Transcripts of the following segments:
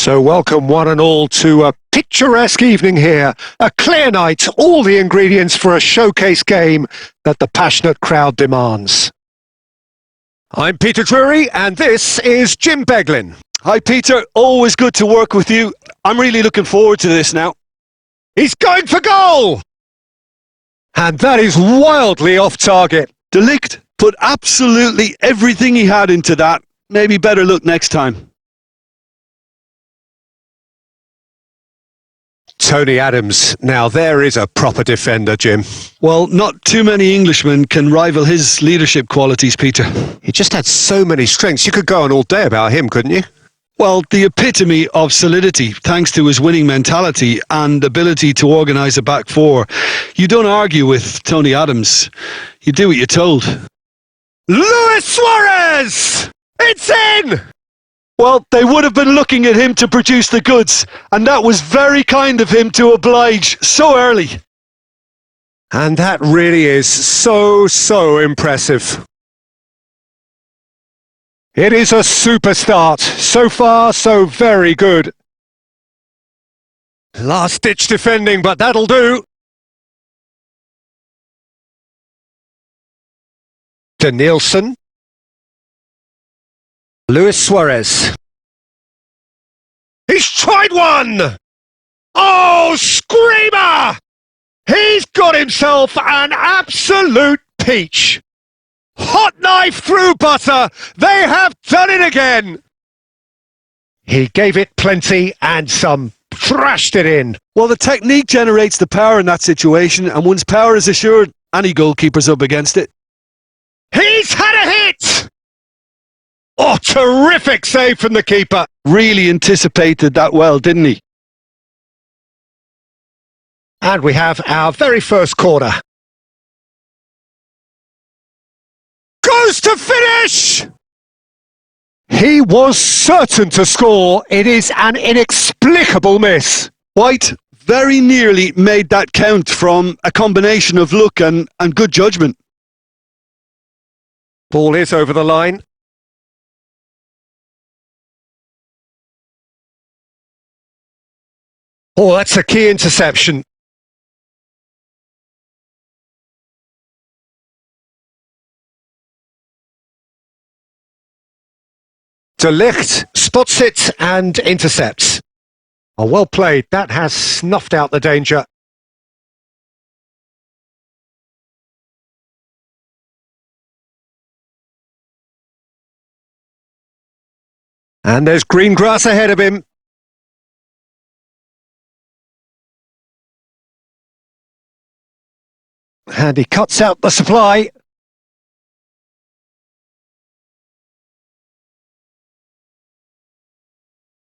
So welcome one and all to a picturesque evening here. A clear night, all the ingredients for a showcase game that the passionate crowd demands. I'm Peter Drury and this is Jim Beglin. Hi Peter, always good to work with you. I'm really looking forward to this now. He's going for goal! And that is wildly off target. De Ligt put absolutely everything he had into that. Maybe better luck next time. Tony Adams, now there is a proper defender, Jim. Well, not too many Englishmen can rival his leadership qualities, Peter. He just had so many strengths. You could go on all day about him, couldn't you? Well, the epitome of solidity, thanks to his winning mentality and ability to organise a back four. You don't argue with Tony Adams. You do what you're told. Luis Suárez! It's in! Well, they would have been looking at him to produce the goods, and that was very kind of him to oblige so early. And that really is so impressive. It is a super start. So far, so very good. Last-ditch defending, but that'll do. Danielson. Luis Suárez. He's tried one! Oh, screamer! He's got himself an absolute peach. Hot knife through butter. They have done it again. He gave it plenty and some, thrashed it in. Well, the technique generates the power in that situation, and once power is assured, any goalkeeper's up against it. He's had a hit! Oh, terrific save from the keeper. Really anticipated that well, didn't he? And we have our very first corner. Goes to finish! He was certain to score. It is an inexplicable miss. White very nearly made that count from a combination of luck and good judgment. Ball is over the line. Oh, that's a key interception. De Ligt spots it and intercepts. Oh, well played. That has snuffed out the danger. And there's green grass ahead of him. And he cuts out the supply.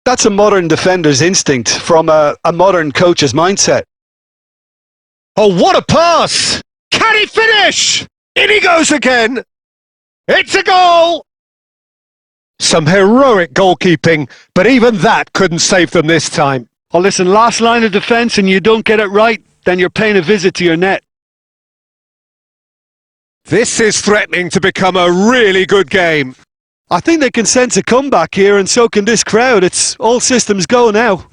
That's a modern defender's instinct from a modern coach's mindset. Oh, what a pass! Can he finish? In he goes again. It's a goal! Some heroic goalkeeping, but even that couldn't save them this time. Oh, listen, last line of defence and you don't get it right, then you're paying a visit to your net. This is threatening to become a really good game. I think they can sense a comeback here, and so can this crowd. It's all systems go now.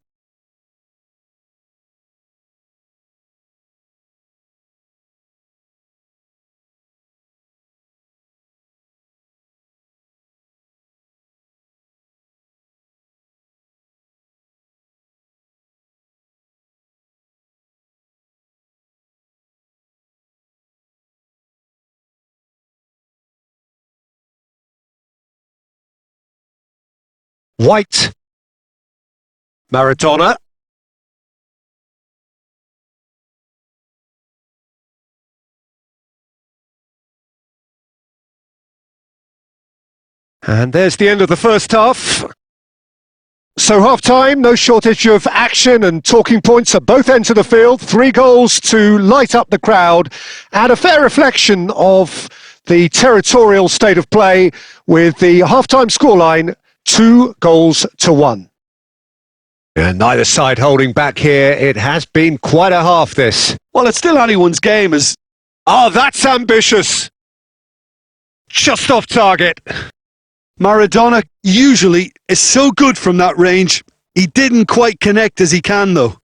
White. Maradona. And there's the end of the first half. So half-time, no shortage of action and talking points at both ends of the field. 3 goals to light up the crowd and a fair reflection of the territorial state of play with the half-time scoreline 2-1. And neither side holding back here. It has been quite a half, this. Well, it's still anyone's game as... Oh, that's ambitious. Just off target. Maradona usually is so good from that range. He didn't quite connect as he can, though.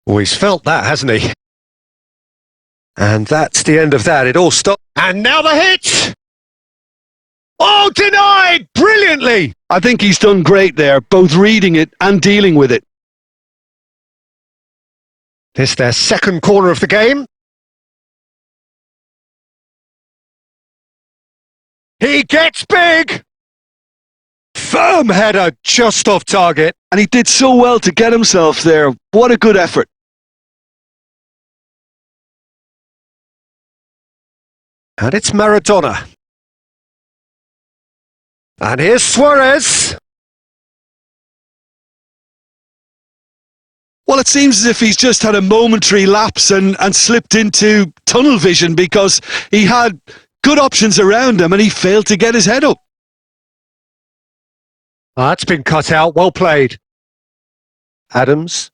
Oh, he's felt that, hasn't he? And that's the end of that. It all stopped. And now the hit! Oh, denied! Brilliantly! I think he's done great there, both reading it and dealing with it. This their second corner of the game. He gets big! Firm header just off target. And he did so well to get himself there. What a good effort. And it's Maradona. And here's Suárez. Well, it seems as if he's just had a momentary lapse and slipped into tunnel vision, because he had good options around him and he failed to get his head up. That's been cut out. Well played. Adams.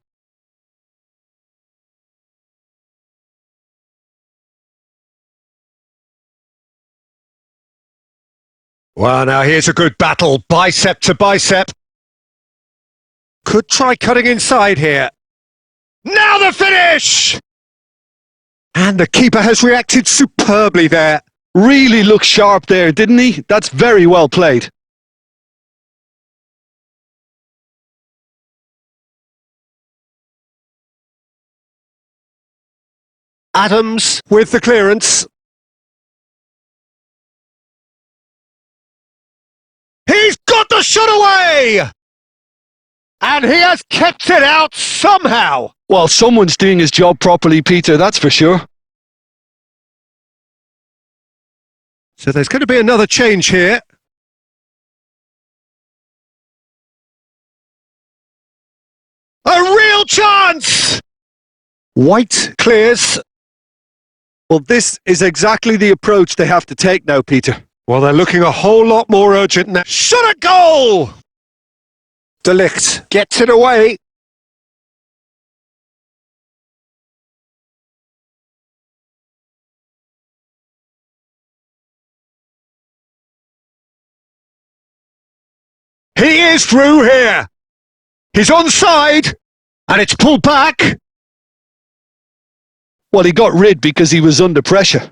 Well, now here's a good battle. Bicep to bicep. Could try cutting inside here. Now the finish! And the keeper has reacted superbly there. Really looked sharp there, didn't he? That's very well played. Adams with the clearance. He's got the shot away! And he has kept it out somehow. Well, someone's doing his job properly, Peter, that's for sure. So there's going to be another change here. A real chance! White clears. Well, this is exactly the approach they have to take now, Peter. Well, they're looking a whole lot more urgent now. Shot at goal! De Ligt gets it away. He is through here. He's onside, and it's pulled back. Well, he got rid because he was under pressure.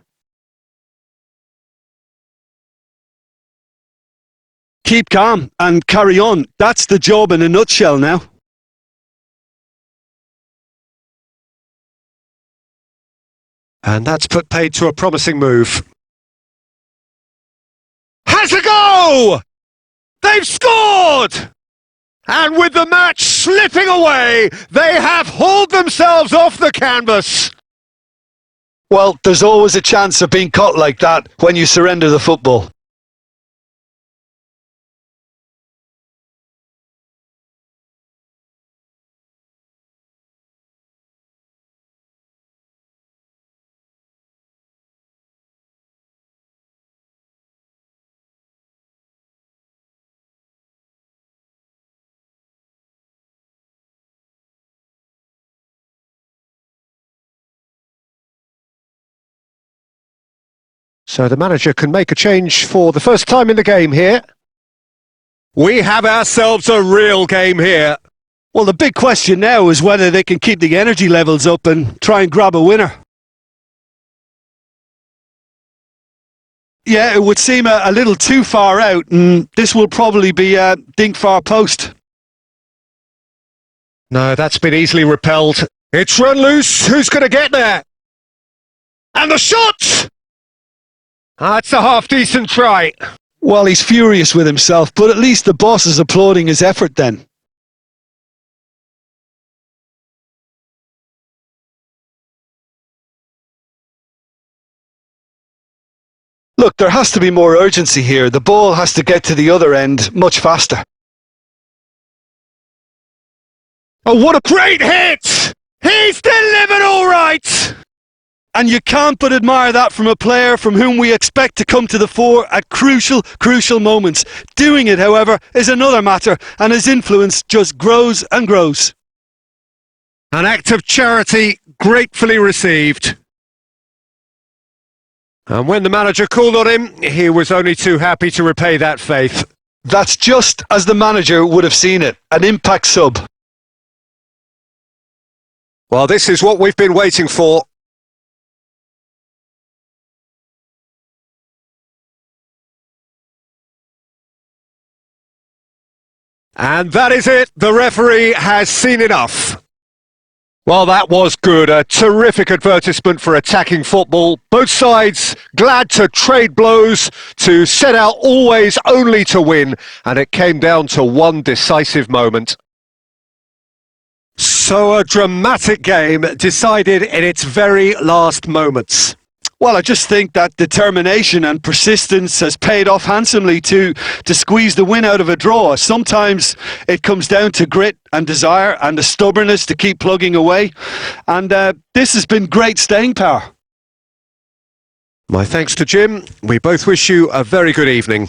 Keep calm and carry on. That's the job in a nutshell now. And that's put paid to a promising move. Has a go! They've scored! And with the match slipping away, they have hauled themselves off the canvas. Well, there's always a chance of being caught like that when you surrender the football. So the manager can make a change for the first time in the game here. We have ourselves a real game here. Well, the big question now is whether they can keep the energy levels up and try and grab a winner. Yeah, it would seem a little too far out, and this will probably be a dink far post. No, that's been easily repelled. It's run loose. Who's going to get there? And the shot! That's a half-decent try. Well, he's furious with himself, but at least the boss is applauding his effort then. Look, there has to be more urgency here. The ball has to get to the other end much faster. Oh, what a great hit! He's delivered all right! And you can't but admire that from a player from whom we expect to come to the fore at crucial moments. Doing it, however, is another matter, and his influence just grows and grows. An act of charity gratefully received. And when the manager called on him, he was only too happy to repay that faith. That's just as the manager would have seen it. An impact sub. Well, this is what we've been waiting for. And that is it. The referee has seen enough. Well, that was good. A terrific advertisement for attacking football. Both sides glad to trade blows, to set out always only to win. And it came down to one decisive moment. So a dramatic game decided in its very last moments. Well, I just think that determination and persistence has paid off handsomely to squeeze the win out of a draw. Sometimes it comes down to grit and desire and the stubbornness to keep plugging away. And this has been great staying power. My thanks to Jim. We both wish you a very good evening.